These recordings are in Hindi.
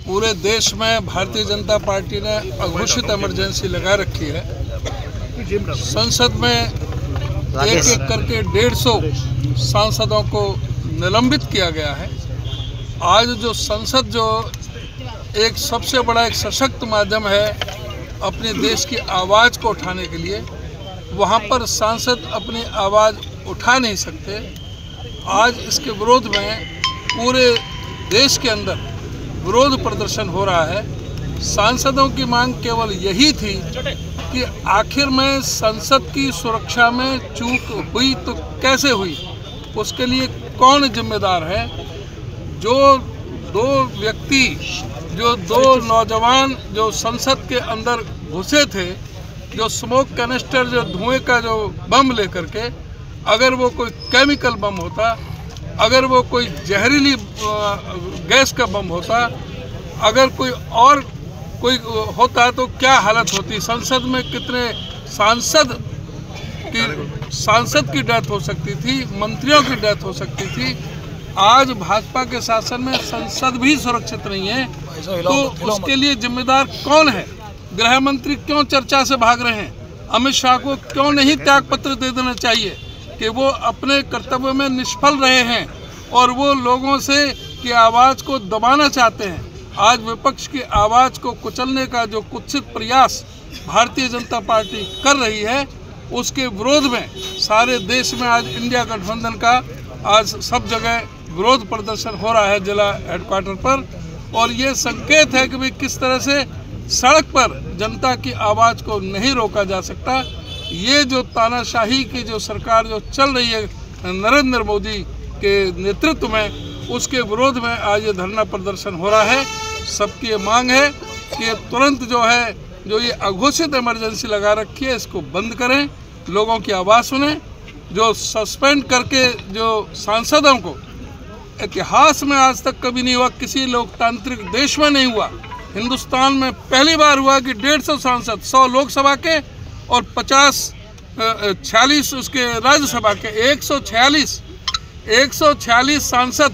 पूरे देश में भारतीय जनता पार्टी ने अघोषित इमरजेंसी लगा रखी है। संसद में एक एक करके 150 सांसदों को निलंबित किया गया है। आज जो संसद जो एक सबसे बड़ा एक सशक्त माध्यम है अपने देश की आवाज़ को उठाने के लिए, वहाँ पर सांसद अपनी आवाज़ उठा नहीं सकते। आज इसके विरोध में पूरे देश के अंदर विरोध प्रदर्शन हो रहा है। सांसदों की मांग केवल यही थी कि आखिर में संसद की सुरक्षा में चूक हुई तो कैसे हुई, उसके लिए कौन जिम्मेदार है। जो दो नौजवान जो संसद के अंदर घुसे थे, जो स्मोक कैनिस्टर, जो धुएं का जो बम लेकर के, अगर वो कोई केमिकल बम होता, अगर वो कोई जहरीली गैस का बम होता, अगर कोई और कोई होता तो क्या हालत होती। संसद में कितने सांसद की डेथ हो सकती थी, मंत्रियों की डेथ हो सकती थी। आज भाजपा के शासन में संसद भी सुरक्षित नहीं है, तो उसके लिए जिम्मेदार कौन है। गृह मंत्री क्यों चर्चा से भाग रहे हैं? अमित शाह को क्यों नहीं त्यागपत्र दे देना चाहिए कि वो अपने कर्तव्य में निष्फल रहे हैं और वो लोगों से की आवाज़ को दबाना चाहते हैं। आज विपक्ष की आवाज़ को कुचलने का जो कुत्सित प्रयास भारतीय जनता पार्टी कर रही है, उसके विरोध में सारे देश में आज इंडिया गठबंधन का आज सब जगह विरोध प्रदर्शन हो रहा है जिला हेडक्वार्टर पर। और ये संकेत है कि भाई किस तरह से सड़क पर जनता की आवाज़ को नहीं रोका जा सकता। ये जो तानाशाही की जो सरकार जो चल रही है नरेंद्र मोदी के नेतृत्व में, उसके विरोध में आज ये धरना प्रदर्शन हो रहा है। सबकी ये मांग है कि तुरंत जो ये अघोषित इमरजेंसी लगा रखी है, इसको बंद करें, लोगों की आवाज़ सुने। जो सस्पेंड करके जो सांसदों को, इतिहास में आज तक कभी नहीं हुआ, किसी लोकतांत्रिक देश में नहीं हुआ। हिंदुस्तान में पहली बार हुआ कि 150 सांसद, 100 लोकसभा के और 46 उसके राज्यसभा के, 146 सांसद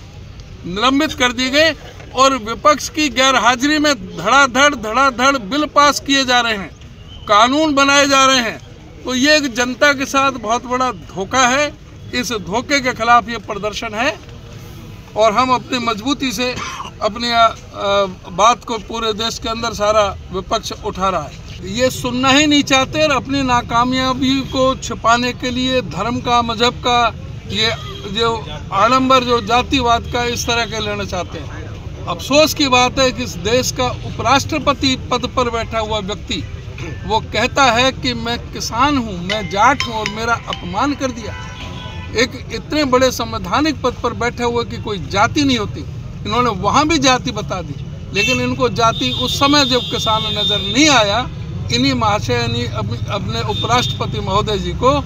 निलंबित कर दिए गए और विपक्ष की गैर हाजिरी में धड़ाधड़ बिल पास किए जा रहे हैं, कानून बनाए जा रहे हैं। तो ये जनता के साथ बहुत बड़ा धोखा है। इस धोखे के खिलाफ ये प्रदर्शन है और हम अपनी मजबूती से अपनी बात को पूरे देश के अंदर सारा विपक्ष उठा रहा है। ये सुनना ही नहीं चाहते और अपनी नाकामयाबी को छिपाने के लिए धर्म का, मजहब का, ये जो आडंबर जो जातिवाद का इस तरह के लेना चाहते हैं। अफसोस की बात है कि इस देश का उपराष्ट्रपति पद पर बैठा हुआ व्यक्ति वो कहता है कि मैं किसान हूँ, मैं जाट हूँ और मेरा अपमान कर दिया। एक इतने बड़े संवैधानिक पद पर बैठे हुए कि कोई जाति नहीं होती, इन्होंने वहाँ भी जाति बता दी। लेकिन इनको जाति उस समय जब किसान नज़र नहीं आया, इन्हीं महाशय अपने उपराष्ट्रपति महोदय जी को,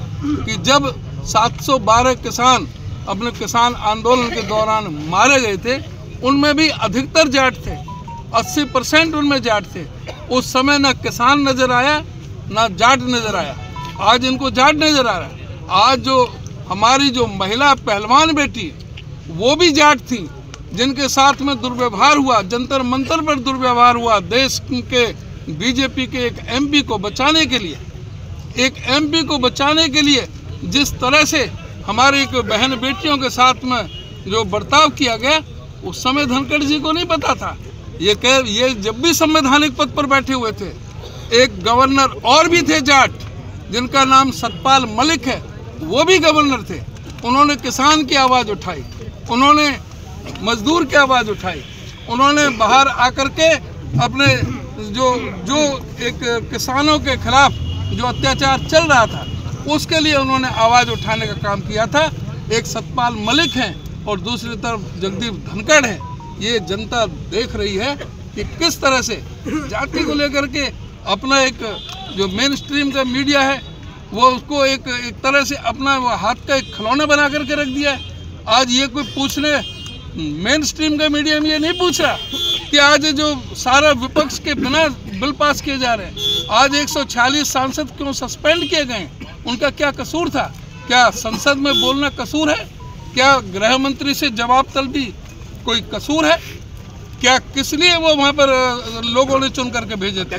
कि जब 712 किसान अपने किसान आंदोलन के दौरान मारे गए थे, उनमें भी अधिकतर जाट थे, 80% उनमें जाट थे। उस समय ना किसान नज़र आया ना जाट नज़र आया। आज इनको जाट नज़र आ रहा है। आज जो हमारी जो महिला पहलवान बेटी, वो भी जाट थी, जिनके साथ में दुर्व्यवहार हुआ, जंतर मंतर पर दुर्व्यवहार हुआ। देश के बीजेपी के एक एमपी को बचाने के लिए जिस तरह से हमारी बहन बेटियों के साथ में जो बर्ताव किया गया, उस समय धनखड़ जी को नहीं पता था। ये जब भी संवैधानिक पद पर बैठे हुए थे, एक गवर्नर और भी थे जाट, जिनका नाम सतपाल मलिक है, वो भी गवर्नर थे। उन्होंने किसान की आवाज़ उठाई, उन्होंने मजदूर की आवाज़ उठाई, उन्होंने बाहर आकर के अपने जो एक किसानों के खिलाफ जो अत्याचार चल रहा था, उसके लिए उन्होंने आवाज़ उठाने का काम किया था। एक सतपाल मलिक हैं और दूसरी तरफ जगदीप धनखड़ हैं। ये जनता देख रही है कि किस तरह से जाति को लेकर के अपना एक जो मेन स्ट्रीम का मीडिया है, वो उसको एक तरह से अपना हाथ का एक खिलौना बना करके रख दिया है। आज ये कोई पूछने, मेन स्ट्रीम का मीडिया में ये नहीं पूछ रहा कि आज जो सारा विपक्ष के बिना बिल पास किए जा रहे हैं, आज 146 सांसद क्यों सस्पेंड किए गए, उनका क्या कसूर था? क्या संसद में बोलना कसूर है? क्या गृह मंत्री से जवाब तलबी कोई कसूर है? क्या किस लिए वो वहाँ पर लोगों ने चुन करके भेजे थे?